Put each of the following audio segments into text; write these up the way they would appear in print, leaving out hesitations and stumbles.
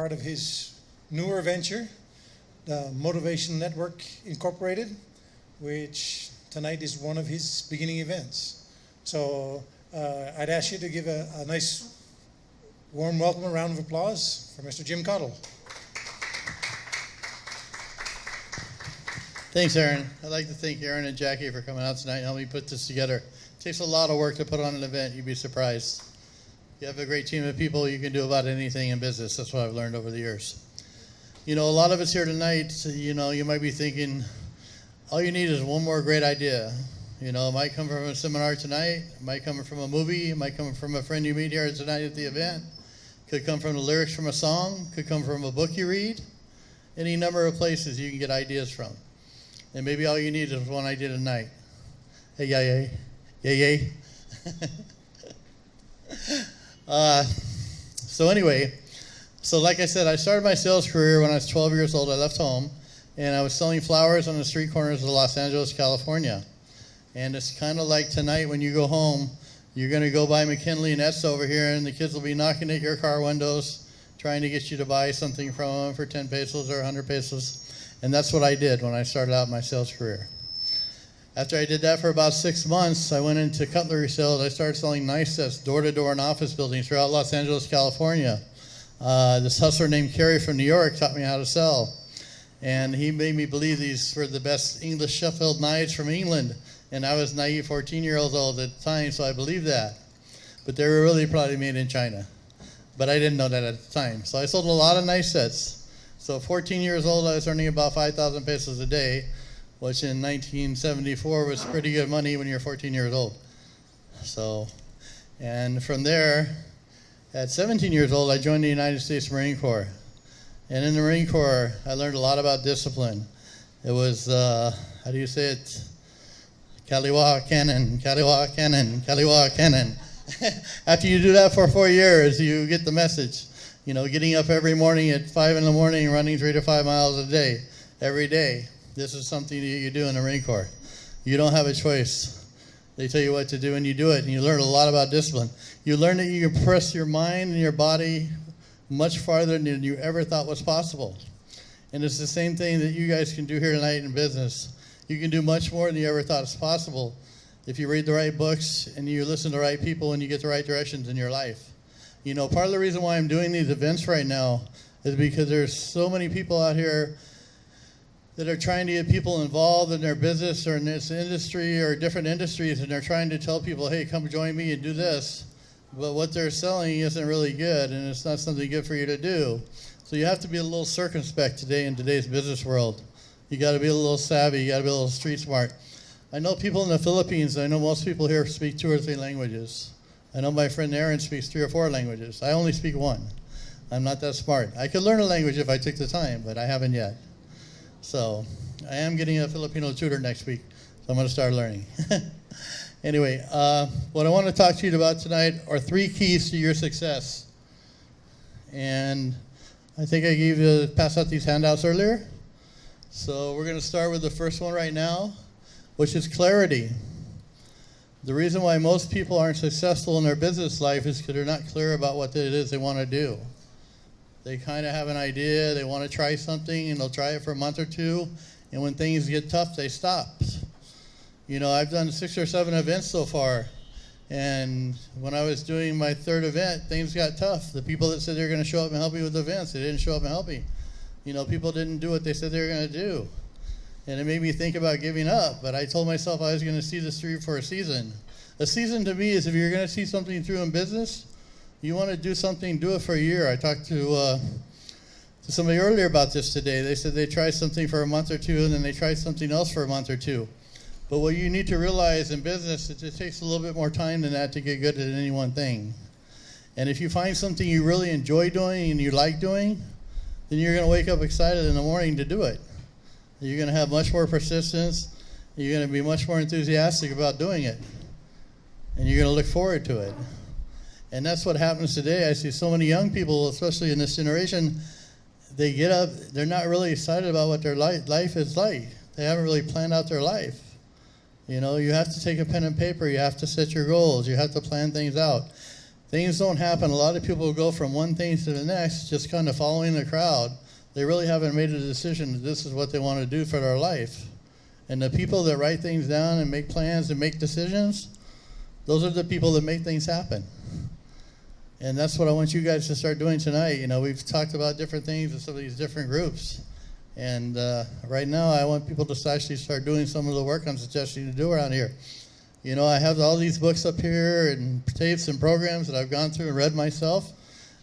part of his newer venture, the Motivation Network Incorporated, which tonight is one of his beginning events. So I'd ask you to give a nice warm welcome, a round of applause for Mr. Jim Cottle. Thanks, Aaron. I'd like to thank Aaron and Jackie for coming out tonight and helping me put this together. It takes a lot of work to put on an event. You'd be surprised. You have a great team of people, you can do about anything in business. That's what I've learned over the years. You know, a lot of us here tonight, you know, you might be thinking, all you need is one more great idea. You know, it might come from a seminar tonight, it might come from a movie, it might come from a friend you meet here tonight at the event, could come from the lyrics from a song, could come from a book you read, any number of places you can get ideas from. And maybe all you need is one idea tonight. Hey, yay, yay, yay. So anyway, so like I said, I started my sales career when I was 12 years old. I left home, and I was selling flowers on the street corners of Los Angeles, California. And it's kind of like tonight when you go home, you're going to go by McKinley and Etz over here, and the kids will be knocking at your car windows, trying to get you to buy something from them for 10 pesos or 100 pesos. And that's what I did when I started out my sales career. After I did that for about 6 months, I went into cutlery sales. I started selling knife sets door-to-door in office buildings throughout Los Angeles, California. This hustler named Kerry from New York taught me how to sell. And he made me believe these were the best English Sheffield knives from England. And I was naive 14-year-old at the time, so I believed that. But they were really probably made in China. But I didn't know that at the time. So I sold a lot of knife sets. So 14 years old, I was earning about 5,000 pesos a day, which in 1974 was pretty good money when you're 14 years old. So, and from there, at 17 years old, I joined the United States Marine Corps. And in the Marine Corps, I learned a lot about discipline. It was, how do you say it? Kaliwa Cannon, Kaliwa Cannon, Kaliwa Cannon. After you do that for 4 years, you get the message. You know, getting up every morning at 5 in the morning, running 3 to 5 miles a day, every day. This is something that you do in the Marine Corps. You don't have a choice. They tell you what to do and you do it, and you learn a lot about discipline. You learn that you can press your mind and your body much farther than you ever thought was possible. And it's the same thing that you guys can do here tonight in business. You can do much more than you ever thought was possible if you read the right books and you listen to the right people and you get the right directions in your life. You know, part of the reason why I'm doing these events right now is because there's so many people out here that are trying to get people involved in their business or in this industry or different industries, and they're trying to tell people, hey, come join me and do this. But what they're selling isn't really good, and it's not something good for you to do. So you have to be a little circumspect today in today's business world. You got to be a little savvy. You got to be a little street smart. I know people in the Philippines, I know most people here speak 2 or 3 languages. I know my friend Aaron speaks 3 or 4 languages. I only speak 1. I'm not that smart. I could learn a language if I took the time, but I haven't yet. So I am getting a Filipino tutor next week, so I'm going to start learning. Anyway, what I want to talk to you about tonight are 3 keys to your success. And I think I passed out these handouts earlier. So we're going to start with the first one right now, which is clarity. The reason why most people aren't successful in their business life is because they're not clear about what it is they want to do. They kind of have an idea, they want to try something, and they'll try it for a month or 2, and when things get tough, they stop. You know, I've done 6 or 7 events so far, and when I was doing my 3rd event, things got tough. The people that said they were going to show up and help me with events, they didn't show up and help me. You know, people didn't do what they said they were going to do. And it made me think about giving up, but I told myself I was going to see this through for a season. A season to me is if you're going to see something through in business, you want to do something, do it for a year. I talked to somebody earlier about this today. They said they tried something for a month or 2, and then they tried something else for a month or 2. But what you need to realize in business is it takes a little bit more time than that to get good at any one thing. And if you find something you really enjoy doing and you like doing, then you're going to wake up excited in the morning to do it. You're going to have much more persistence. You're going to be much more enthusiastic about doing it. And you're going to look forward to it. And that's what happens today. I see so many young people, especially in this generation, they get up, they're not really excited about what their life is like. They haven't really planned out their life. You know, you have to take a pen and paper. You have to set your goals. You have to plan things out. things don't happen. A lot of people go from one thing to the next, just kind of following the crowd. They really haven't made a decision that this is what they want to do for their life. And the people that write things down and make plans and make decisions, those are the people that make things happen. And that's what I want you guys to start doing tonight. You know, we've talked about different things in some of these different groups. And right now, I want people to actually start doing some of the work I'm suggesting to do around here. You know, I have all these books up here and tapes and programs that I've gone through and read myself.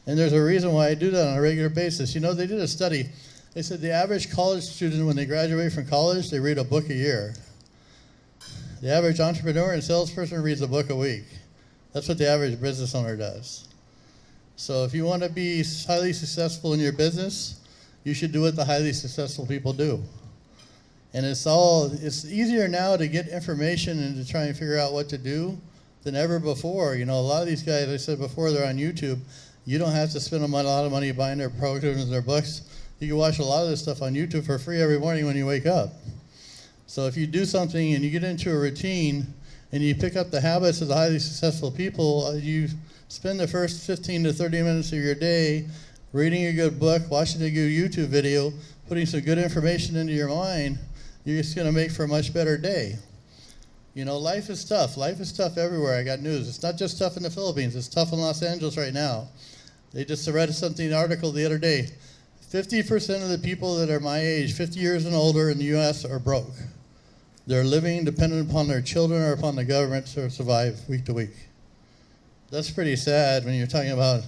And there's a reason why I do that on a regular basis. You know, they did a study. They said the average college student, when they graduate from college, they read a book a year. The average entrepreneur and salesperson reads a book a week. That's what the average business owner does. So if you want to be highly successful in your business, you should do what the highly successful people do. And it's easier now to get information and to try and figure out what to do than ever before. You know, a lot of these guys, I said before, they're on YouTube. You don't have to spend a lot of money buying their programs and their books. You can watch a lot of this stuff on YouTube for free every morning when you wake up. So if you do something and you get into a routine and you pick up the habits of the highly successful people, you spend the first 15 to 30 minutes of your day reading a good book, watching a good YouTube video, putting some good information into your mind, you're just going to make for a much better day. You know, life is tough. Life is tough everywhere. I got news. It's not just tough in the Philippines. It's tough in Los Angeles right now. They just read an article the other day. 50% of the people that are my age, 50 years and older in the U.S. are broke. They're living dependent upon their children or upon the government to survive week to week. That's pretty sad when you're talking about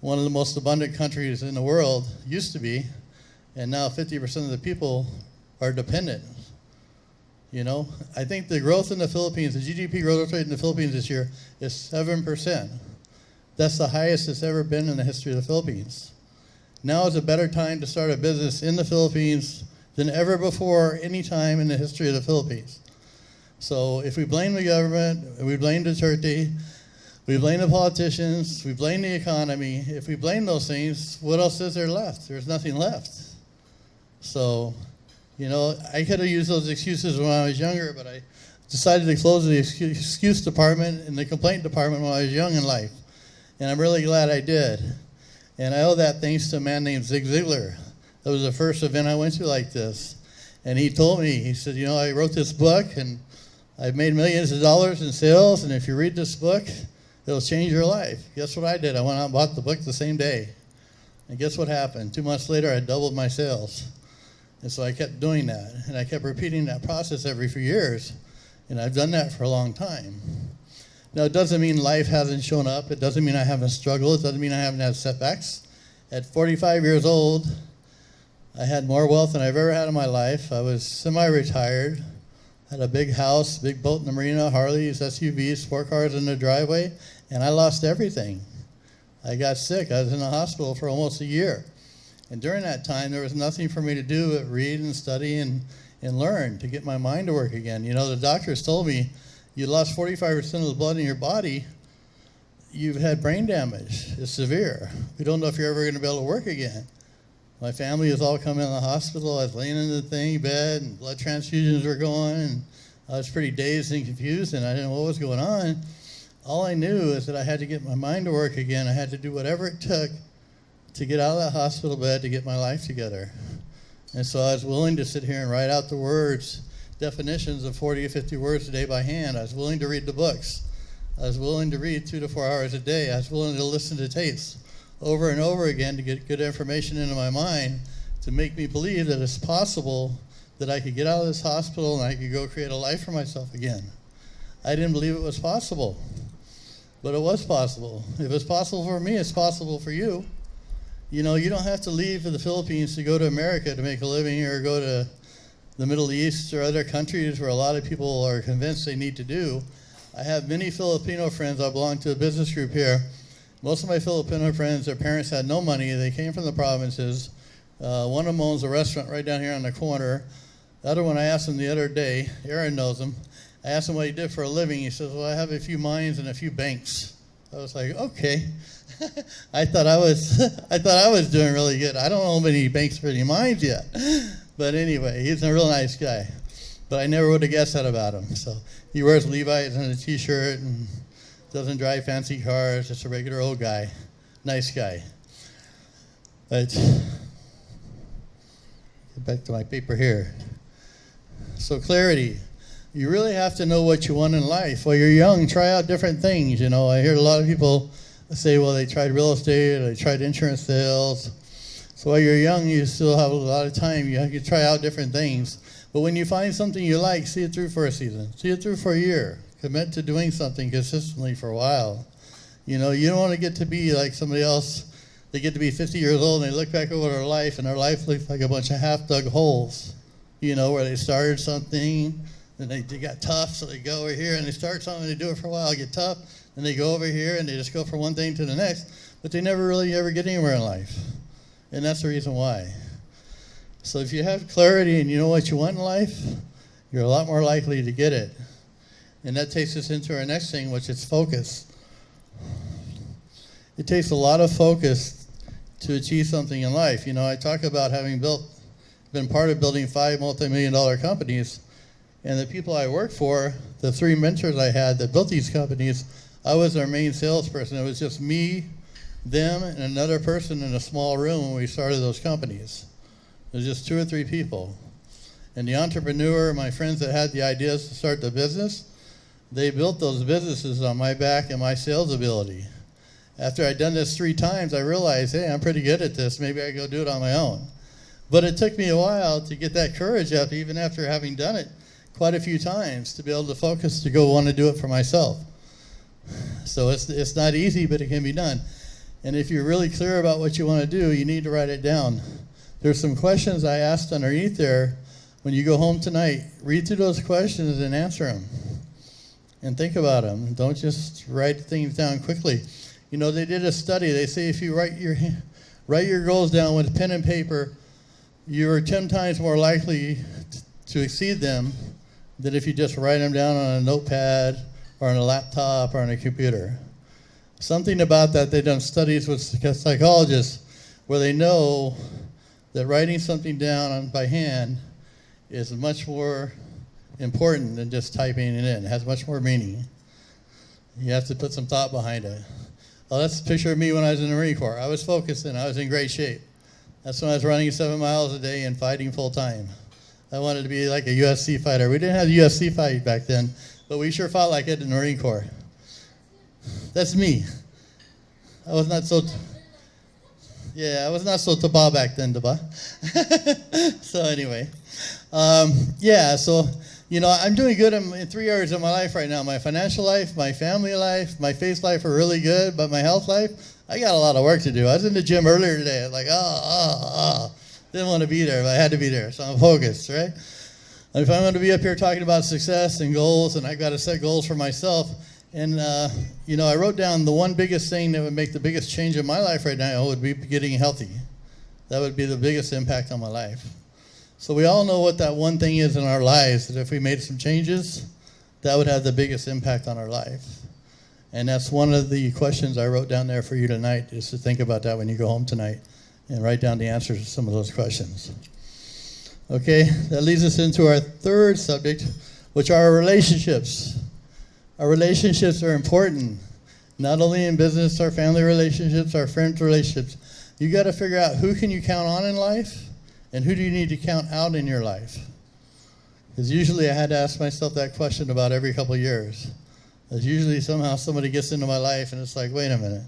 one of the most abundant countries in the world, used to be, and now 50% of the people are dependent. You know, I think the growth in the Philippines, the GDP growth rate in the Philippines this year is 7%. That's the highest it's ever been in the history of the Philippines. Now is a better time to start a business in the Philippines than ever before, any time in the history of the Philippines. So if we blame the government, we blame Duterte, we blame the politicians, we blame the economy, if we blame those things, what else is there left? There's nothing left. So, you know, I could have used those excuses when I was younger, but I decided to close the excuse department and the complaint department when I was young in life. And I'm really glad I did. And I owe that thanks to a man named Zig Ziglar. That was the first event I went to like this. And he told me, he said, you know, I wrote this book and I've made millions of dollars in sales, and if you read this book, it'll change your life. Guess what I did? I went out and bought the book the same day. And guess what happened? 2 months later, I doubled my sales. And so I kept doing that. And I kept repeating that process every few years. And I've done that for a long time. Now, it doesn't mean life hasn't shown up. It doesn't mean I haven't struggled. It doesn't mean I haven't had setbacks. At 45 years old, I had more wealth than I've ever had in my life. I was semi-retired, had a big house, big boat in the marina, Harleys, SUVs, sport cars in the driveway, and I lost everything. I got sick. I was in the hospital for almost a year. And during that time, there was nothing for me to do but read and study and learn to get my mind to work again. You know, the doctors told me, you lost 45% of the blood in your body, you've had brain damage. It's severe. We don't know if you're ever going to be able to work again. My family has all come in the hospital. I was laying in the bed, and blood transfusions were going, and I was pretty dazed and confused, and I didn't know what was going on. All I knew is that I had to get my mind to work again. I had to do whatever it took to get out of that hospital bed to get my life together. And so I was willing to sit here and write out the words, definitions of 40 or 50 words a day by hand. I was willing to read the books. I was willing to read 2 to 4 hours a day. I was willing to listen to tapes over and over again to get good information into my mind to make me believe that it's possible that I could get out of this hospital and I could go create a life for myself again. I didn't believe it was possible, but it was possible. If it's possible for me, it's possible for you. You know, you don't have to leave the Philippines to go to America to make a living, or go to the Middle East or other countries where a lot of people are convinced they need to do. I have many Filipino friends. I belong to a business group here. Most of my Filipino friends, their parents had no money. They came from the provinces. One of them owns a restaurant right down here on the corner. The other one, I asked him the other day, Aaron knows him, I asked him what he did for a living. He says, well, I have a few mines and a few banks. I was like, okay. I thought I was doing really good. I don't own any banks or any mines yet. But anyway, he's a real nice guy. But I never would have guessed that about him. So he wears Levi's and a T-shirt and doesn't drive fancy cars, just a regular old guy, nice guy. But get back to my paper here. So clarity. You really have to know what you want in life. While you're young, try out different things. You know, I hear a lot of people say, well, they tried real estate, or they tried insurance sales. So while you're young, you still have a lot of time. You have to try out different things. But when you find something you like, see it through for a season. See it through for a year. Commit to doing something consistently for a while. You know, you don't want to get to be like somebody else. They get to be 50 years old and they look back over their life and their life looks like a bunch of half-dug holes. You know, where they started something, then they got tough, so they go over here and they start something, they do it for a while, get tough, then they go over here and they just go from one thing to the next, but they never really ever get anywhere in life. And that's the reason why. So if you have clarity and you know what you want in life, you're a lot more likely to get it. And that takes us into our next thing, which is focus. It takes a lot of focus to achieve something in life. You know, I talk about having been part of building 5 multi-million-dollar companies, and the people I worked for, the 3 mentors I had that built these companies, I was their main salesperson. It was just me, them, and another person in a small room when we started those companies. It was just 2 or 3 people. And the entrepreneur, my friends that had the ideas to start the business, they built those businesses on my back and my sales ability. After I'd done this 3 times, I realized, hey, I'm pretty good at this. Maybe I go do it on my own. But it took me a while to get that courage up, even after having done it quite a few times, to be able to focus to go want to do it for myself. So it's not easy, but it can be done. And if you're really clear about what you want to do, you need to write it down. There's some questions I asked underneath there. When you go home tonight, read through those questions and answer them. And think about them. Don't just write things down quickly. You know, they did a study. They say if you write your goals down with pen and paper, you're 10 times more likely to exceed them than if you just write them down on a notepad or on a laptop or on a computer. Something about that, they've done studies with psychologists where they know that writing something down by hand is much more important than just typing it in. It has much more meaning. You have to put some thought behind it. Well, that's a picture of me when I was in the Marine Corps. I was focused and I was in great shape. That's when I was running 7 miles a day and fighting full time. I wanted to be like a UFC fighter. We didn't have the UFC fight back then, but we sure fought like it in the Marine Corps. That's me. I was not so taba back then, taba. So anyway, so you know, I'm doing good in 3 areas of my life right now. My financial life, my family life, my faith life are really good, but my health life, I got a lot of work to do. I was in the gym earlier today. I was like, didn't want to be there, but I had to be there, so I'm focused, right? And if I'm going to be up here talking about success and goals, and I've got to set goals for myself, and you know, I wrote down the one biggest thing that would make the biggest change in my life right now would be getting healthy. That would be the biggest impact on my life. So we all know what that one thing is in our lives, that if we made some changes, that would have the biggest impact on our life. And that's one of the questions I wrote down there for you tonight, is to think about that when you go home tonight and write down the answers to some of those questions. Okay, that leads us into our third subject, which are our relationships. Our relationships are important, not only in business, our family relationships, our friends relationships. You got to figure out who can you count on in life and who do you need to count out in your life. Because usually I had to ask myself that question about every couple of years. Because usually somehow somebody gets into my life and it's like, wait a minute,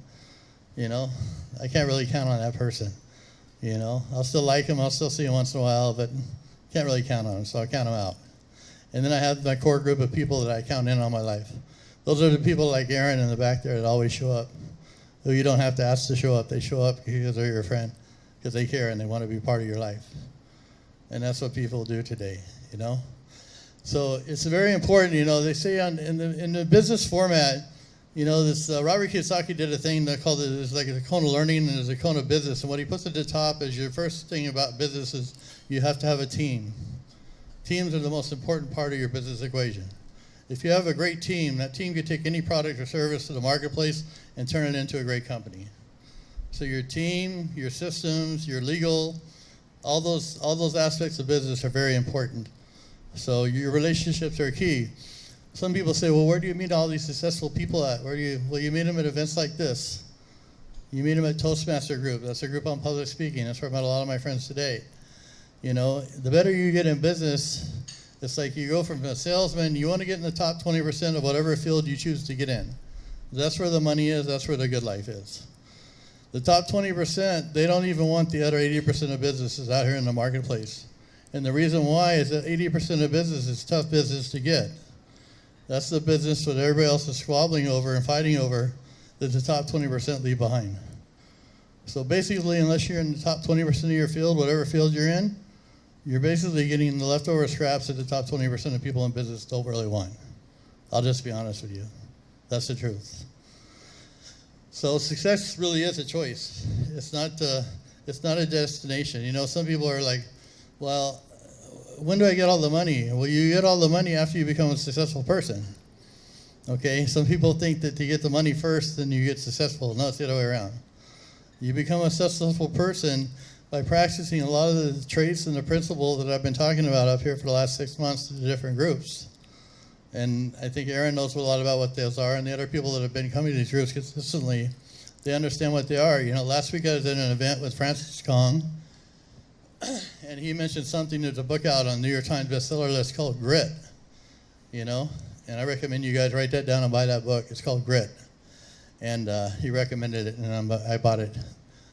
you know, I can't really count on that person. You know, I'll still like him, I'll still see him once in a while, but can't really count on him, so I count him out. And then I have my core group of people that I count in on my life. Those are the people like Aaron in the back there that always show up, who you don't have to ask to show up. They show up because they're your friend, because they care and they want to be part of your life. And that's what people do today, you know. So it's very important, you know. They say in the business format, you know, this Robert Kiyosaki did a thing that called it, it's like a cone of learning and there's a cone of business. And what he puts at the top is your first thing about business is you have to have a team. Teams are the most important part of your business equation. If you have a great team, that team can take any product or service to the marketplace and turn it into a great company. So your team, your systems, your legal, all those aspects of business are very important. So your relationships are key. Some people say, well, where do you meet all these successful people at? Well, you meet them at events like this. You meet them at Toastmaster Group. That's a group on public speaking. That's where I met a lot of my friends today. You know, the better you get in business, it's like you go from a salesman, you want to get in the top 20% of whatever field you choose to get in. That's where the money is. That's where the good life is. The top 20%, they don't even want the other 80% of businesses out here in the marketplace. And the reason why is that 80% of business is tough business to get. That's the business that everybody else is squabbling over and fighting over that the top 20% leave behind. So basically, unless you're in the top 20% of your field, whatever field you're in, you're basically getting the leftover scraps that the top 20% of people in business don't really want. I'll just be honest with you. That's the truth. So success really is a choice. It's not a destination. You know, some people are like, well, when do I get all the money? Well, you get all the money after you become a successful person. Okay? Some people think that to get the money first, then you get successful. No, it's the other way around. You become a successful person by practicing a lot of the traits and the principles that I've been talking about up here for the last 6 months to the different groups. And I think Aaron knows a lot about what those are, and the other people that have been coming to these groups consistently, they understand what they are. You know, last week I was at an event with Francis Kong, and he mentioned something. There's a book out on the New York Times bestseller list called Grit, you know, and I recommend you guys write that down and buy that book. It's called Grit, and he recommended it, and I bought it.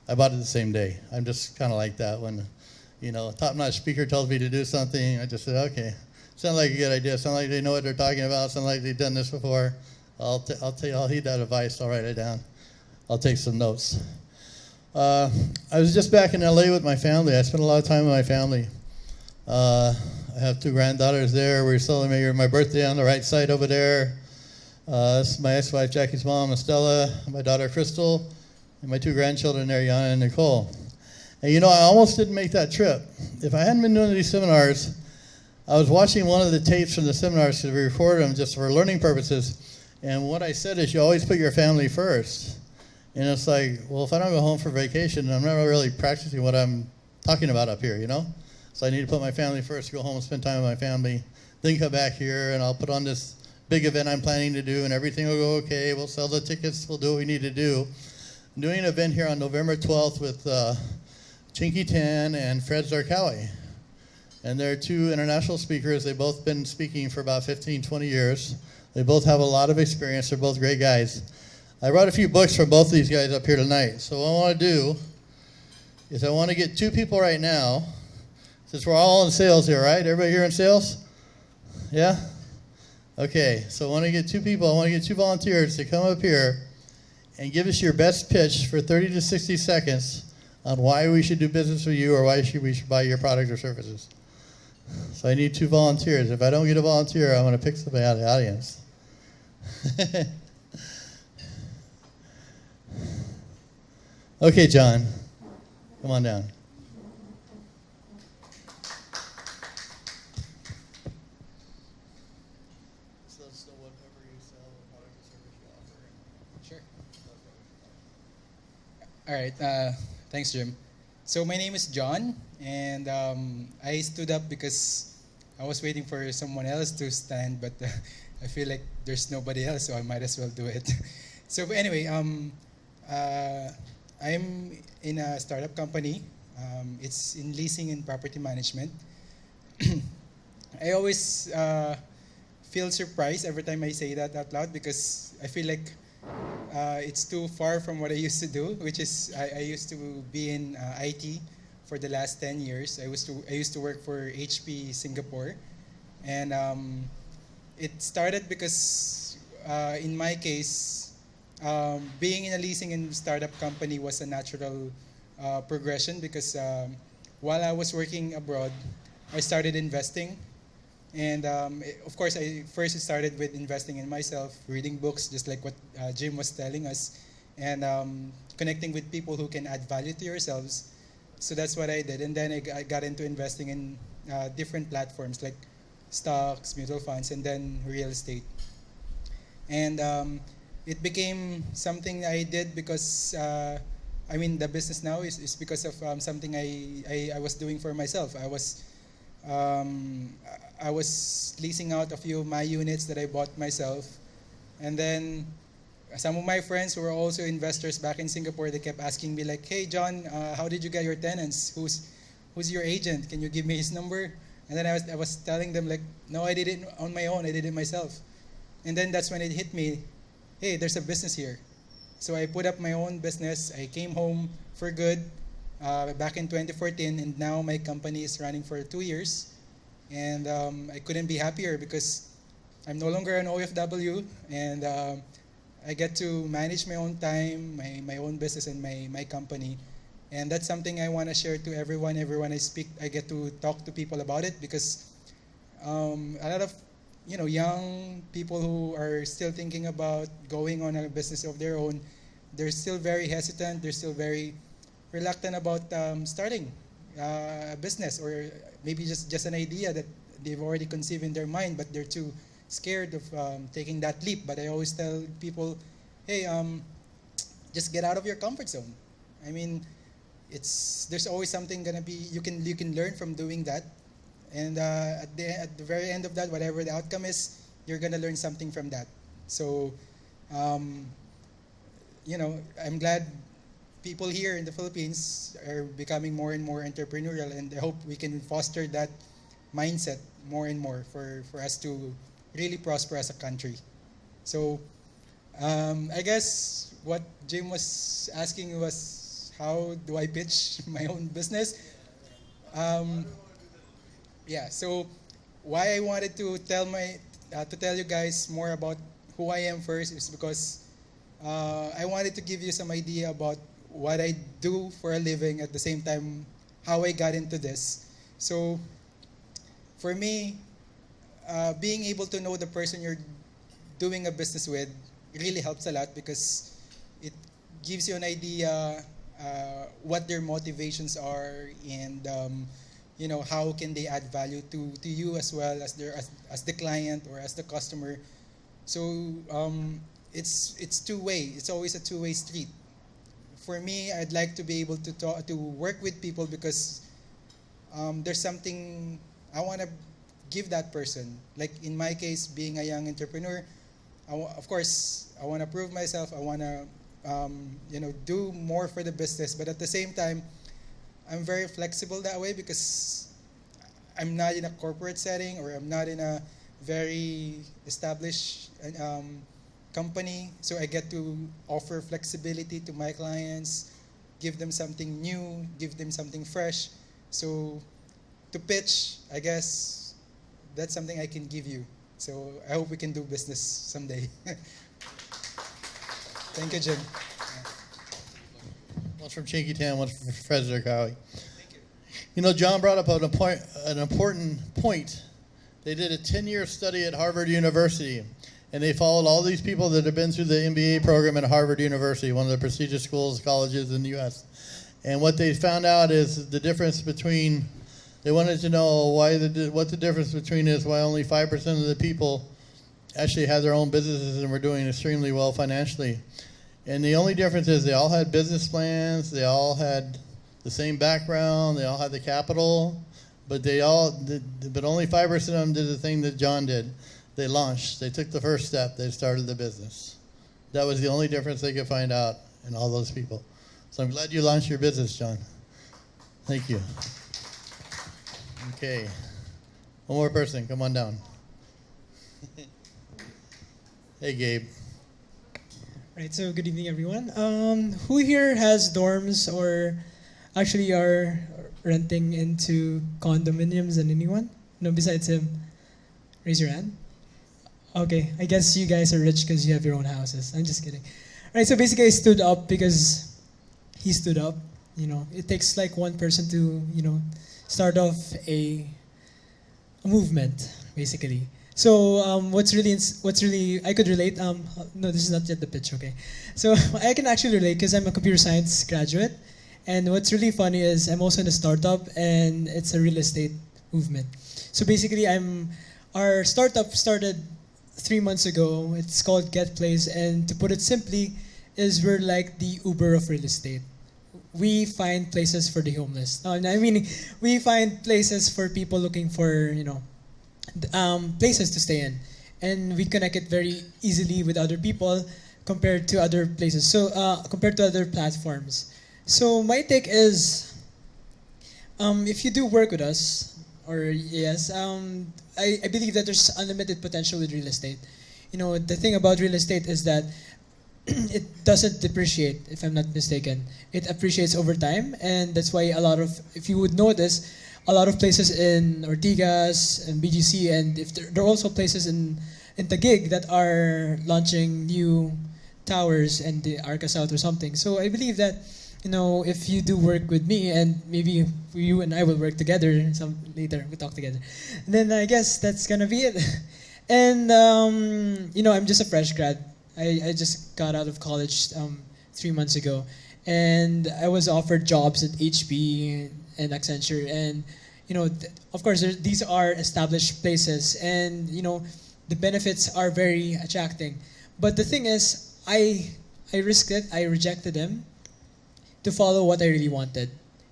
I bought it the same day. I'm just kind of like that. When, you know, a top-notch speaker tells me to do something, I just say, okay, sounds like a good idea. Sounds like they know what they're talking about. Sounds like they've done this before. I'll heed that advice. I'll write it down. I'll take some notes. I was just back in LA with my family. I spent a lot of time with my family. I have 2 granddaughters there. We're celebrating my birthday on the right side over there. This is my ex-wife Jackie's mom, Estella, my daughter Crystal, and my 2 grandchildren there, Yana and Nicole. And you know, I almost didn't make that trip. If I hadn't been doing these seminars, I was watching one of the tapes from the seminars because we recorded them just for learning purposes. And what I said is you always put your family first. And it's like, well, if I don't go home for vacation, I'm not really practicing what I'm talking about up here, you know? So I need to put my family first, go home and spend time with my family, then come back here and I'll put on this big event I'm planning to do and everything will go okay. We'll sell the tickets. We'll do what we need to do. I'm doing an event here on November 12th with Chinky Tan and Fred Zarkawi. And they're 2 international speakers. They've both been speaking for about 15, 20 years. They both have a lot of experience. They're both great guys. I brought a few books from both of these guys up here tonight. So what I want to do is I want to get 2 people right now, since we're all in sales here, right? Everybody here in sales? Yeah? Okay, so I want to get 2 people. I want to get 2 volunteers to come up here and give us your best pitch for 30 to 60 seconds on why we should do business with you or why we should buy your product or services. So I need 2 volunteers. If I don't get a volunteer, I'm going to pick somebody out of the audience. Okay, John, come on down. So let us know whatever you sell, what product or service you offer. Sure. All right. Thanks, Jim. So my name is John, and I stood up because I was waiting for someone else to stand, but I feel like there's nobody else, so I might as well do it. So anyway, I'm in a startup company. It's in leasing and property management. I always feel surprised every time I say that out loud because I feel like it's too far from what I used to do, which is I used to be in IT for the last 10 years. I used to work for HP Singapore, and it started because in my case, being in a leasing and startup company was a natural progression because while I was working abroad, I started investing. And of course, I first started with investing in myself, reading books, just like what Jim was telling us, and connecting with people who can add value to yourselves. So that's what I did. And then I got into investing in different platforms like stocks, mutual funds, and then real estate. And it became something I did because, the business now is because of something I was doing for myself. I was leasing out a few of my units that I bought myself. And then some of my friends who were also investors back in Singapore, they kept asking me like, hey John, how did you get your tenants? Who's your agent? Can you give me his number? And then I was telling them like, no, I did it on my own. I did it myself. And then that's when it hit me, hey, there's a business here. So I put up my own business. I came home for good back in 2014, and now my company is running for 2 years. And I couldn't be happier because I'm no longer an OFW, and I get to manage my own time, my own business, and my company. And that's something I want to share to everyone. Everyone I speak, I get to talk to people about it because a lot of young people who are still thinking about going on a business of their own, they're still very hesitant. They're still very reluctant about starting a business, or maybe just an idea that they've already conceived in their mind, but they're too scared of taking that leap. But I always tell people, hey, just get out of your comfort zone. I mean, there's always something gonna be you can learn from doing that, and at the very end of that, whatever the outcome is, you're gonna learn something from that. So, I'm glad people here in the Philippines are becoming more and more entrepreneurial, and I hope we can foster that mindset more and more for us to really prosper as a country. So, I guess what Jim was asking was, how do I pitch my own business? So why I wanted to tell you guys more about who I am first is because I wanted to give you some idea about what I do for a living, at the same time how I got into this. So for me, being able to know the person you're doing a business with really helps a lot because it gives you an idea what their motivations are, and how can they add value to you as well as as the client or as the customer. So it's two-way. It's always a two-way street. For me, I'd like to be able to work with people because there's something I want to give that person. Like in my case, being a young entrepreneur, of course, I want to prove myself. I want to do more for the business, but at the same time, I'm very flexible that way because I'm not in a corporate setting, or I'm not in a very established company, so I get to offer flexibility to my clients, give them something new, give them something fresh. So to pitch, I guess that's something I can give you. So I hope we can do business someday. Thank you, Jim. One's from Chinky Town, one's from Frederick Howie. Thank you. John brought up an important point. They did a 10-year study at Harvard University, and they followed all these people that have been through the MBA program at Harvard University, one of the prestigious schools, colleges in the U.S. And what they found out is the difference between, they wanted to know what the difference between is why only 5% of the people actually had their own businesses and were doing extremely well financially. And the only difference is they all had business plans, they all had the same background, they all had the capital, but only 5% of them did the thing that John did. They launched. They took the first step. They started the business. That was the only difference they could find out in all those people. So I'm glad you launched your business, John. Thank you. Okay. One more person. Come on down. Hey, Gabe. Right, so good evening, everyone. Who here has dorms or actually are renting into condominiums? And anyone? No, besides him? Raise your hand. Okay, I guess you guys are rich because you have your own houses. I'm just kidding. All right, so basically I stood up because he stood up. It takes like one person to, start off a movement, basically. So what's really I could relate. No, this is not yet the pitch. Okay, so I can actually relate because I'm a computer science graduate, and what's really funny is I'm also in a startup, and it's a real estate movement. So basically, our startup started 3 months ago. It's called Get Place, and to put it simply, is we're like the Uber of real estate. We find places for the homeless. I mean, we find places for people looking for places to stay in, and we connect it very easily with other people compared to other places. So compared to other platforms. So my take is, if you do work with us, or yes, I believe that there's unlimited potential with real estate. You know, the thing about real estate is that it doesn't depreciate, if I'm not mistaken. It appreciates over time, and that's why a lot of, if you would notice, a lot of places in Ortigas and BGC, and if there are also places in Taguig that are launching new towers and the Arca South or something. So I believe that, you know, if you do work with me, and maybe you and I will work together some later, we talk together, then I guess that's gonna be it. And you know, I'm just a fresh grad. I just got out of college 3 months ago, and I was offered jobs at HP and Accenture, and you know, of course, these are established places, and you know, the benefits are very attracting. But the thing is, I risked it. I rejected them to follow what I really wanted.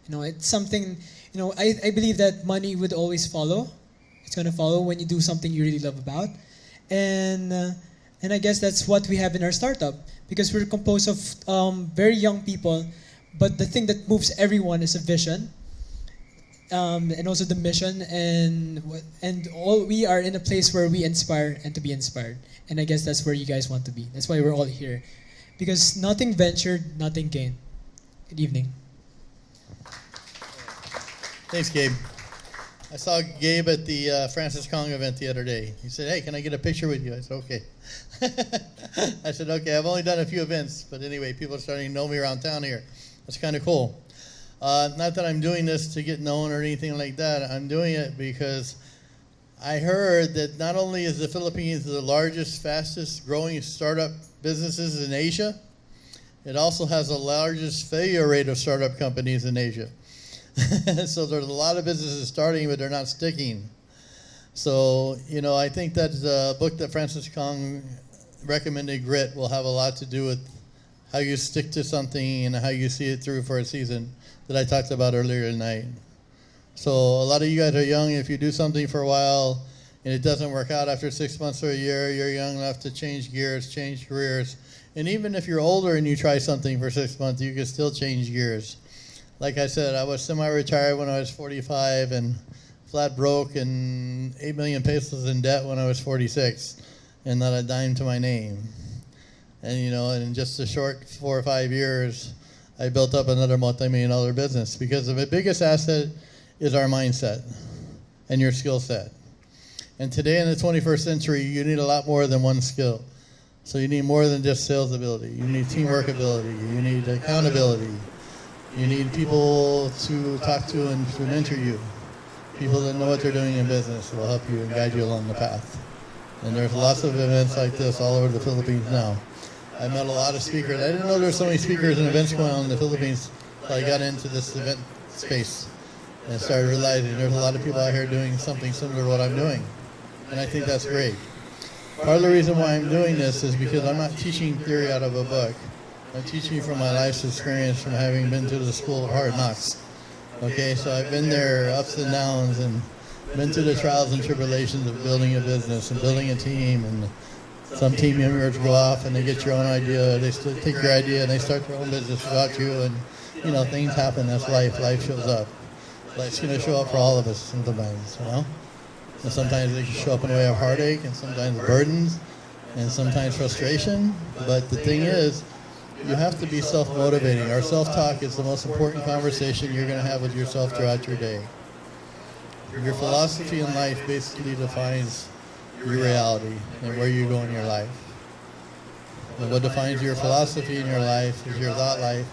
You know, it's something. You know, I believe that money would always follow. It's gonna follow when you do something you really love about, and I guess that's what we have in our startup, because we're composed of very young people, but the thing that moves everyone is a vision, and also the mission, and all we are in a place where we inspire and to be inspired, and I guess that's where you guys want to be. That's why we're all here, because nothing ventured, nothing gained. Good evening. Thanks, Gabe. I saw Gabe at the Francis Kong event the other day. He said, "Hey, can I get a picture with you?" I said, "Okay." I said, "Okay, I've only done a few events, but anyway, people are starting to know me around town here. That's kind of cool." Not that I'm doing this to get known or anything like that. I'm doing it because I heard that not only is the Philippines the largest, fastest growing startup businesses in Asia, it also has the largest failure rate of startup companies in Asia. So there's a lot of businesses starting, but they're not sticking. So, you know, I think that the book that Francis Kong recommended, Grit, will have a lot to do with how you stick to something and how you see it through for a season that I talked about earlier tonight. So a lot of you guys are young. If you do something for a while and it doesn't work out after 6 months or a year, you're young enough to change gears, change careers. And even if you're older and you try something for 6 months, you can still change gears. Like I said, I was semi-retired when I was 45 and flat broke and 8 million pesos in debt when I was 46, and not a dime to my name. And you know, in just a short 4 or 5 years, I built up another multi-million-dollar business, because the biggest asset is our mindset and your skill set. And today in the 21st century, you need a lot more than one skill. So you need more than just sales ability. You need teamwork ability. You need accountability. You need people to talk to and to mentor you. People that know what they're doing in business will help you and guide you along the path. And there's lots of events like this all over the Philippines now. I met a lot of speakers. I didn't know there were so many speakers and events going on in the Philippines until I got into this event space and started realizing there's a lot of people out here doing something similar to what I'm doing. And I think that's great. Part of the reason why I'm doing this is because I'm not teaching theory out of a book. I'm teaching from my life's experience from having been to the school of hard knocks. Okay, so I've been there, ups and downs, and been through the trials and tribulations of building a business and building a team. And some team members go off and they get your own idea, they take your idea and they start their own business without you. And you know, things happen. That's life. Life shows up. Life's going to show up for all of us sometimes, you know. And sometimes they can show up in a way of heartache, and sometimes burdens, and sometimes frustration. But the thing is, you have to be self-motivating. Our self-talk is the most important conversation you're going to have with yourself throughout your day. Your philosophy in life basically defines your reality and where you go in your life. And what defines your philosophy in your life is your thought life.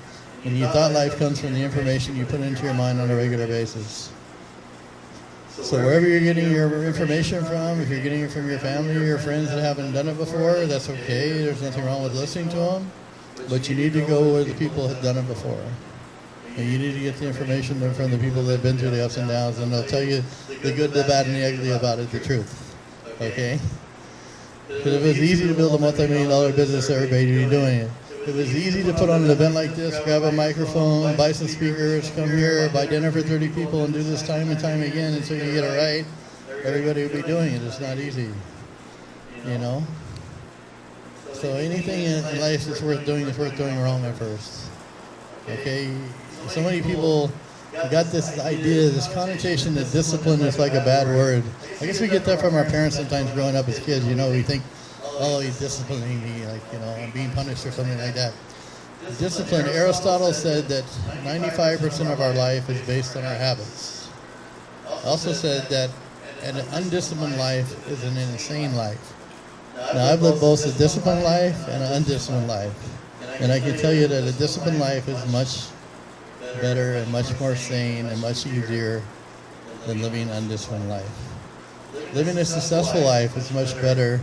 And your thought life comes from the information you put into your mind on a regular basis. So wherever you're getting your information from, if you're getting it from your family or your friends that haven't done it before, that's okay. There's nothing wrong with listening to them. But you need to go where the people have done it before. And you need to get the information from the people that have been through the ups and downs, and they'll tell you the good, the bad, and the ugly about it, the truth. Okay? Because if it was easy to build a multi-million-dollar business, everybody would be doing it. If it was easy to put on an event like this, grab a microphone, buy some speakers, come here, buy dinner for 30 people, and do this time and time again until you get it right, everybody would be doing it. It's not easy, you know. So anything in life that's worth doing is worth doing wrong at first. Okay, so many people got this idea, this connotation that discipline is like a bad word. I guess we get that from our parents sometimes growing up as kids. You know, we think, oh, he's disciplining me, like, you know, I'm being punished or something like that. Discipline, Aristotle said that 95% of our life is based on our habits. Also said that an undisciplined life is an insane life. Now, I've lived both a disciplined life and an undisciplined life. And I can tell you that a disciplined life is much better and much more sane and much easier than living an undisciplined life. Living a successful life is much better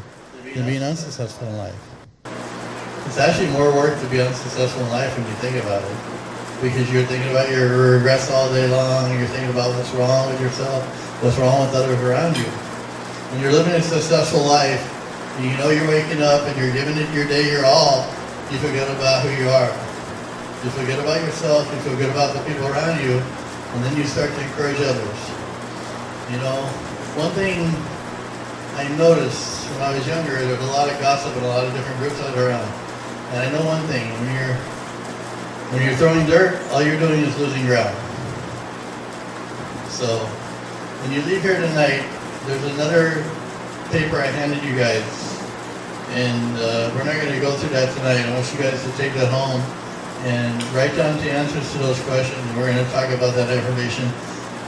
than being unsuccessful in life. It's actually more work to be unsuccessful in life when you think about it. Because you're thinking about your regrets all day long, you're thinking about what's wrong with yourself, what's wrong with others around you. When you're living a successful life, you know you're waking up and you're giving it your day your all, you forget about who you are. You forget about yourself, you feel good about the people around you, and then you start to encourage others. You know, one thing I noticed when I was younger, there was a lot of gossip and a lot of different groups out around. And I know one thing, when you're throwing dirt, all you're doing is losing ground. So, when you leave here tonight, there's another paper I handed you guys. And we're not going to go through that tonight. I want you guys to take that home and write down the answers to those questions. We're going to talk about that information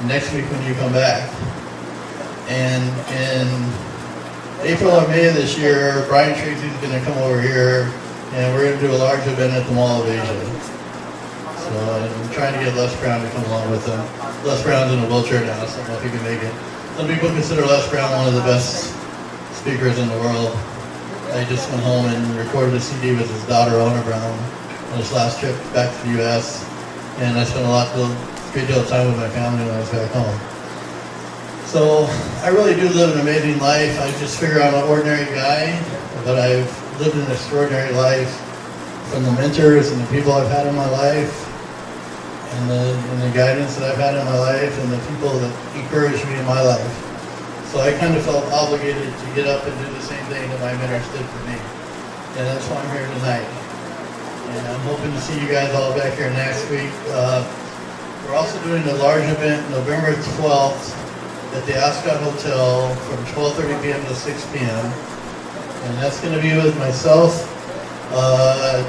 next week when you come back. And in April or May of this year, Brian Tracy's going to come over here, and we're going to do a large event at the Mall of Asia. So I'm trying to get Les Brown to come along with them. Les Brown's in a wheelchair now, so I don't know if he can make it. Some people consider Les Brown one of the best speakers in the world. I just went home and recorded a CD with his daughter, Ona Brown, on his last trip back to the U.S. And I spent a great deal of time with my family when I was back home. So I really do live an amazing life. I just figure I'm an ordinary guy, but I've lived an extraordinary life from the mentors and the people I've had in my life, and the guidance that I've had in my life, and the people that encouraged me in my life. So I kind of felt obligated to get up and do the same thing that my mentors did for me. And that's why I'm here tonight. And I'm hoping to see you guys all back here next week. We're also doing a large event November 12th at the Ascot Hotel from 12:30 p.m. to 6 p.m. And that's going to be with myself,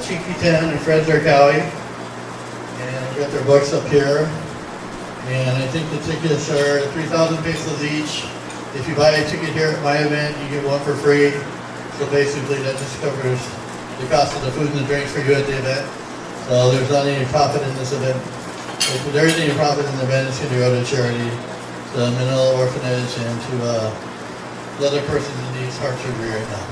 Cheeky Ten, and Fred Zarkawi. And we've got their books up here. And I think the tickets are 3,000 pesos each. If you buy a ticket here at my event, you get one for free. So basically that just covers the cost of the food and the drinks for you at the event. So there's not any profit in this event. If there is any profit in the event, it's going to go to charity, to the mental orphanage, and to the other person that needs heart surgery right now.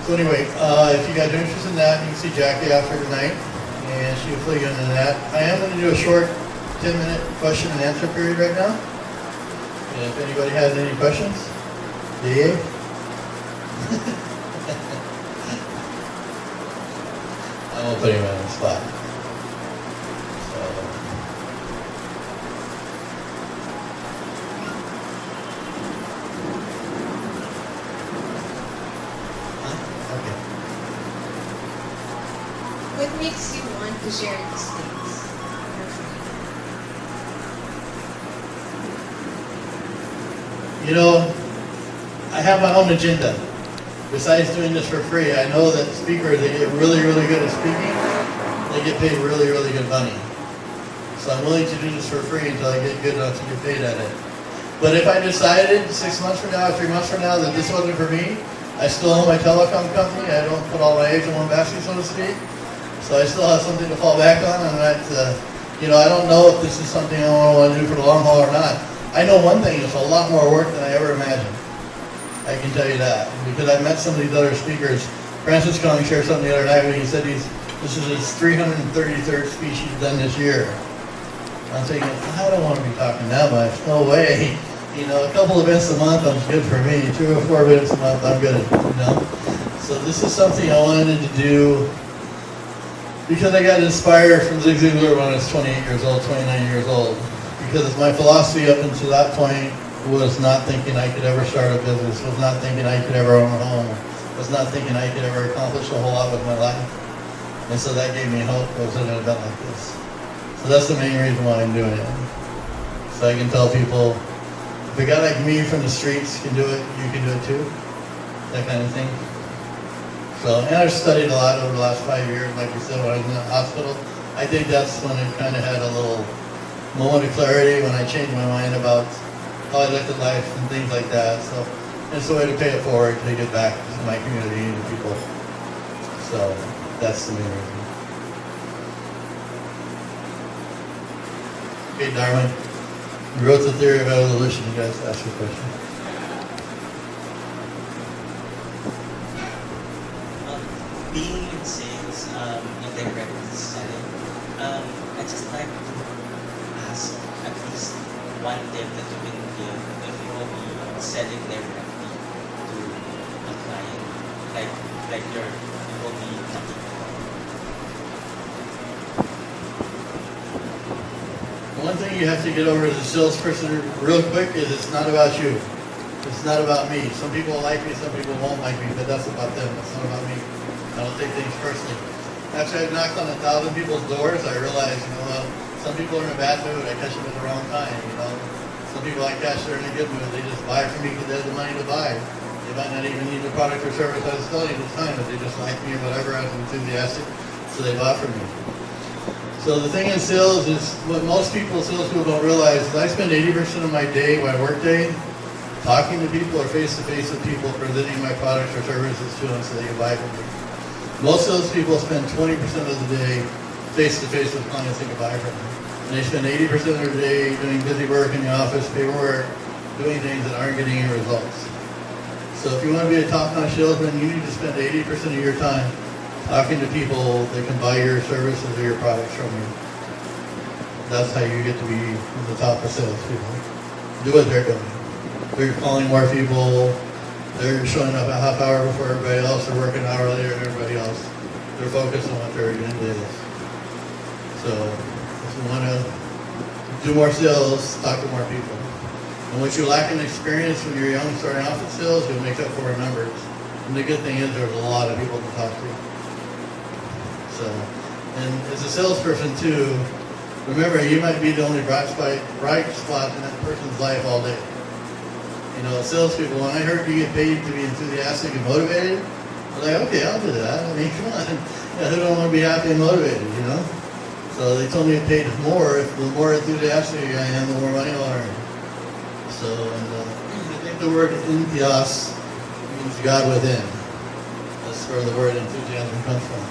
So anyway, if you guys are interested in that, you can see Jackie after tonight, and she'll fill you into that. I am going to do a short 10-minute question and answer period right now. And if anybody has any questions, yeah. I won't put anyone on the spot. What makes you want to share these things? You know, I have my own agenda. Besides doing this for free, I know that speakers, they get really, really good at speaking. They get paid really, really good money. So I'm willing to do this for free until I get good enough to get paid at it. But if I decided 6 months from now, 3 months from now that this wasn't for me, I still own my telecom company. I don't put all my eggs in one basket, so to speak. So I still have something to fall back on. And that, I don't know if this is something I want to do for the long haul or not. I know one thing, it's a lot more work than I ever imagined. I can tell you that. Because I met some of these other speakers. Francis Kong shared something the other night when he said this is his 333rd speech he's done this year. I'm thinking, I don't want to be talking that much. No way. A couple events a month is good for me. 2 or 4 events a month, I'm good. So this is something I wanted to do because I got inspired from Zig Ziglar when I was 28 years old, 29 years old. Because my philosophy up until that point was not thinking I could ever start a business, was not thinking I could ever own a home, was not thinking I could ever accomplish a whole lot with my life. And so that gave me hope. I was in an event like this. So that's the main reason why I'm doing it. So I can tell people, if a guy like me from the streets can do it, you can do it too. That kind of thing. So, and I've studied a lot over the last 5 years, like I said, when I was in the hospital. I think that's when I kind of had a little moment of clarity, when I changed my mind about how I looked at life and things like that. So it's a way to pay it forward, to give back to my community and to people. So that's the main reason. Okay, Darwin, you wrote the theory of evolution. You guys ask your question. Being in sales, in direct selling, I just like to ask at least one tip that you can give if you will be selling directly to a client, like you will be talking about. One thing you have to get over as a salesperson real quick is it's not about you. It's not about me. Some people like me, some people won't like me, but that's about them. It's not about me. I don't take things personally. After I've knocked on 1,000 people's doors, I realize, some people are in a bad mood. I catch them at the wrong time, Some people I catch, they're in a good mood. They just buy from me because they have the money to buy. They might not even need the product or service I was selling at the time, but they just like me or whatever. I was enthusiastic, so they bought from me. So the thing in sales is, what most salespeople don't realize is I spend 80% of my day, my work day, talking to people or face-to-face with people, presenting my products or services to them so they can buy from me. Most salespeople spend 20% of the day face-to-face with clients they can buy from them. And they spend 80% of their day doing busy work in the office, paperwork, doing things that aren't getting any results. So if you want to be a top-notch salesman, you need to spend 80% of your time talking to people that can buy your services or your products from you. That's how you get to be the top of salespeople. Do what they're doing. They're calling more people. They're showing up a half hour before everybody else. They're working an hour later than everybody else. They're focused on what their agenda is. So if you want to do more sales, talk to more people. And what you lack in experience when you're young starting off in sales, you'll make up for in numbers. And the good thing is there's a lot of people to talk to. So, and as a salesperson too, remember you might be the only bright spot in that person's life all day. Salespeople, when I heard you get paid to be enthusiastic and motivated, I was like, okay, I'll do that. I mean, come on. Who don't want to be happy and motivated, So they told me it paid more. The more enthusiastic I am, the more money I'll earn. So, I think the word entheos means God within. That's where the word enthusiasm comes from.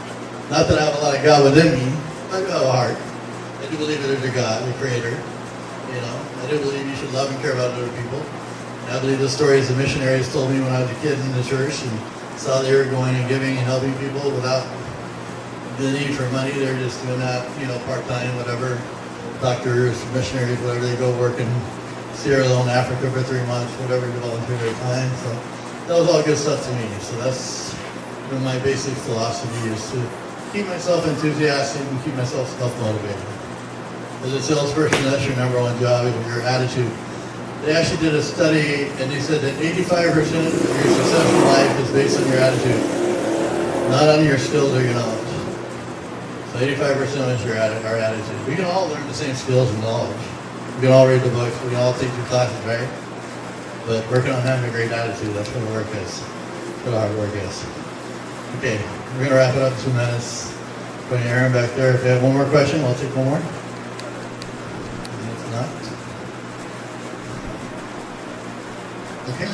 Not that I have a lot of God within me. I do have a heart. I do believe that there's a God, the Creator. I do believe you should love and care about other people. I believe the stories the missionaries told me when I was a kid in the church and saw they were going and giving and helping people without the need for money. They're just doing that, part-time, whatever. Doctors, missionaries, whatever, they go work in Sierra Leone, Africa for 3 months, whatever, to volunteer their time. So that was all good stuff to me. So that's my basic philosophy, is to keep myself enthusiastic and keep myself self-motivated. As a salesperson, that's your number one job, is your attitude. They actually did a study, and they said that 85% of your success in life is based on your attitude, not on your skills or your knowledge. So 85% is our attitude. We can all learn the same skills and knowledge. We can all read the books. We can all take your classes, right? But working on having a great attitude, that's where the work is. That's where the hard work is. Okay, we're going to wrap it up in 2 minutes. Putting Aaron back there. If you have one more question, I'll take one more. And if not... Okay.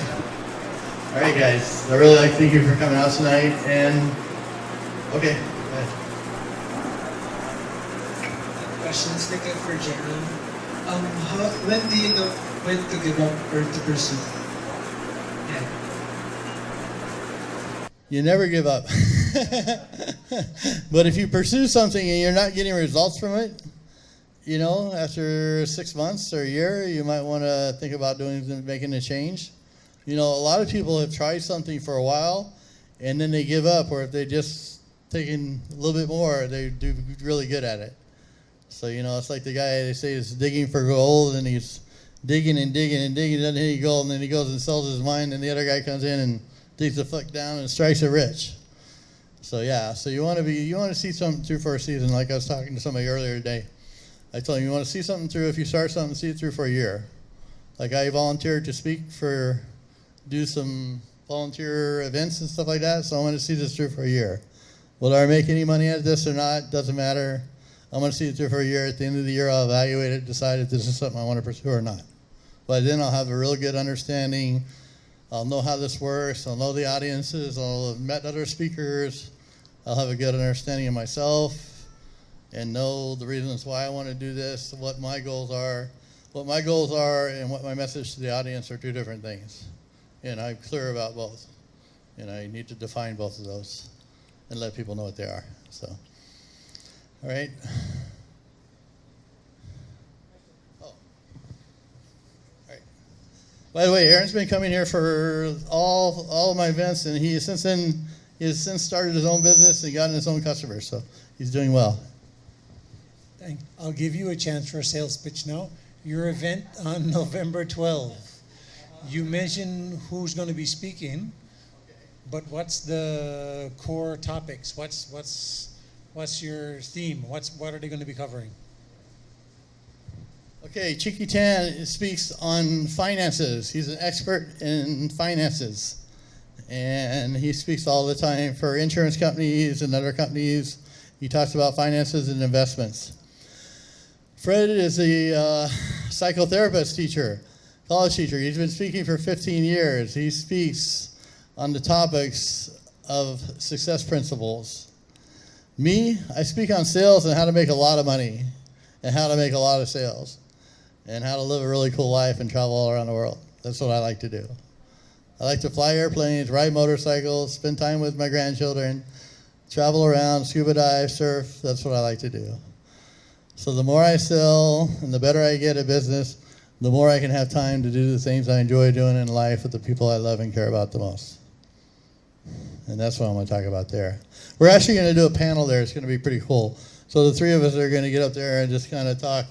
All right, guys. I really like to thank you for coming out tonight. And okay. Go ahead. Questions like for Jeremy. When do you know when to give up or to pursue? Yeah. You never give up. But if you pursue something and you're not getting results from it, after 6 months or a year, you might want to think about making a change. A lot of people have tried something for a while, and then they give up, or if they just taken a little bit more, they do really good at it. So, it's like the guy, they say, is digging for gold, and he's digging and digging and digging, doesn't hit any gold, and then he goes and sells his mine, and the other guy comes in and digs the fuck down and strikes it rich. So yeah, so you want to see something through for a season. Like I was talking to somebody earlier today, I told him you want to see something through. If you start something, see it through for a year. Like I volunteered to do some volunteer events and stuff like that. So I want to see this through for a year. Whether I make any money at this or not, doesn't matter. I'm going to see it through for a year. At the end of the year, I'll evaluate it, decide if this is something I want to pursue or not. But then I'll have a real good understanding. I'll know how this works. I'll know the audiences. I'll have met other speakers. I'll have a good understanding of myself and know the reasons why I want to do this, what my goals are. What my goals are and what my message to the audience are two different things. And I'm clear about both. And I need to define both of those and let people know what they are. So, all right. Oh. All right. By the way, Aaron's been coming here for all of my events, and he has since started his own business and gotten his own customers. So he's doing well. I'll give you a chance for a sales pitch now. Your event on November 12th. You mentioned who's going to be speaking, but what's the core topics? What's your theme? What are they going to be covering? Okay, Chicky Tan speaks on finances. He's an expert in finances, and he speaks all the time for insurance companies and other companies. He talks about finances and investments. Fred is a psychotherapist teacher, college teacher. He's been speaking for 15 years. He speaks on the topics of success principles. Me, I speak on sales and how to make a lot of money and how to make a lot of sales and how to live a really cool life and travel all around the world. That's what I like to do. I like to fly airplanes, ride motorcycles, spend time with my grandchildren, travel around, scuba dive, surf. That's what I like to do. So the more I sell and the better I get at business, the more I can have time to do the things I enjoy doing in life with the people I love and care about the most. And that's what I'm going to talk about there. We're actually going to do a panel there. It's going to be pretty cool. So the three of us are going to get up there and just kind of talk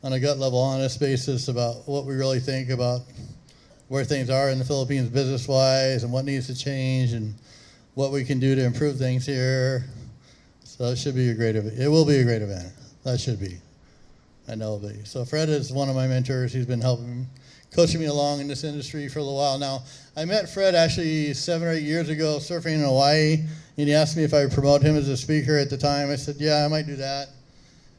on a gut level, honest basis about what we really think about where things are in the Philippines business-wise and what needs to change and what we can do to improve things here. So it should be a great event. It will be a great event. That should be. I know it'll be. So Fred is one of my mentors. He's been coaching me along in this industry for a little while now. I met Fred actually 7 or 8 years ago surfing in Hawaii, and he asked me if I would promote him as a speaker at the time. I said, yeah, I might do that.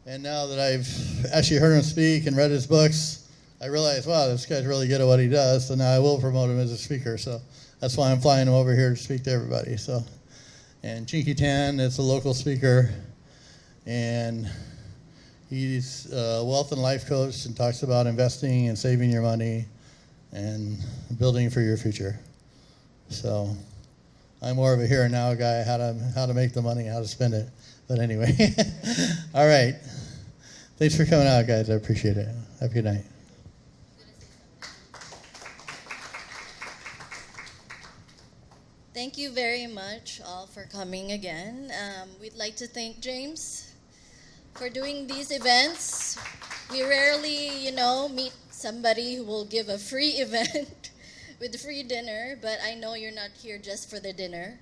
And now that I've actually heard him speak and read his books, I realized, wow, this guy's really good at what he does, so now I will promote him as a speaker. So that's why I'm flying him over here to speak to everybody. So, and Chinky Tan is a local speaker, and he's a wealth and life coach and talks about investing and saving your money and building for your future. So I'm more of a here and now guy, how to make the money, how to spend it. But anyway, all right. Thanks for coming out, guys. I appreciate it. Have a good night. Thank you very much all for coming again. We'd like to thank James for doing these events. We rarely, meet somebody who will give a free event with free dinner, but I know you're not here just for the dinner.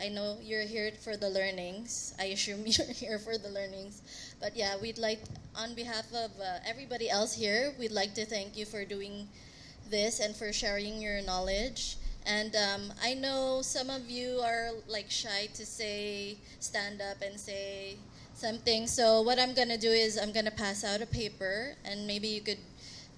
I know you're here for the learnings. I assume you're here for the learnings. But yeah, we'd like, on behalf of everybody else here, we'd like to thank you for doing this and for sharing your knowledge. And I know some of you are shy to stand up and say something. So what I'm going to do is I'm going to pass out a paper, and maybe you could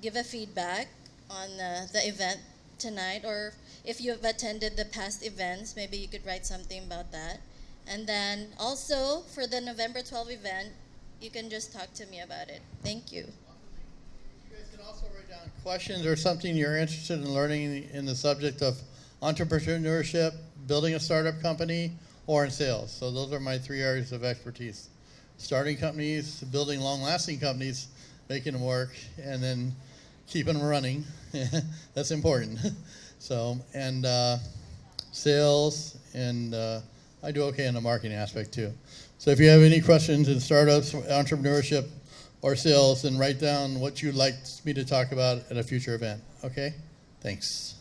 give a feedback on the event tonight, or if you have attended the past events, maybe you could write something about that. And then also for the November 12 event, you can just talk to me about it. Thank you. You guys can also write down questions or something you're interested in learning in the subject of entrepreneurship, building a startup company, or in sales. So those are my 3 areas of expertise. Starting companies, building long-lasting companies, making them work, and then keeping them running. That's important. So, and sales, and I do okay in the marketing aspect too. So if you have any questions in startups, entrepreneurship, or sales and write down what you'd like me to talk about at a future event. Okay? Thanks.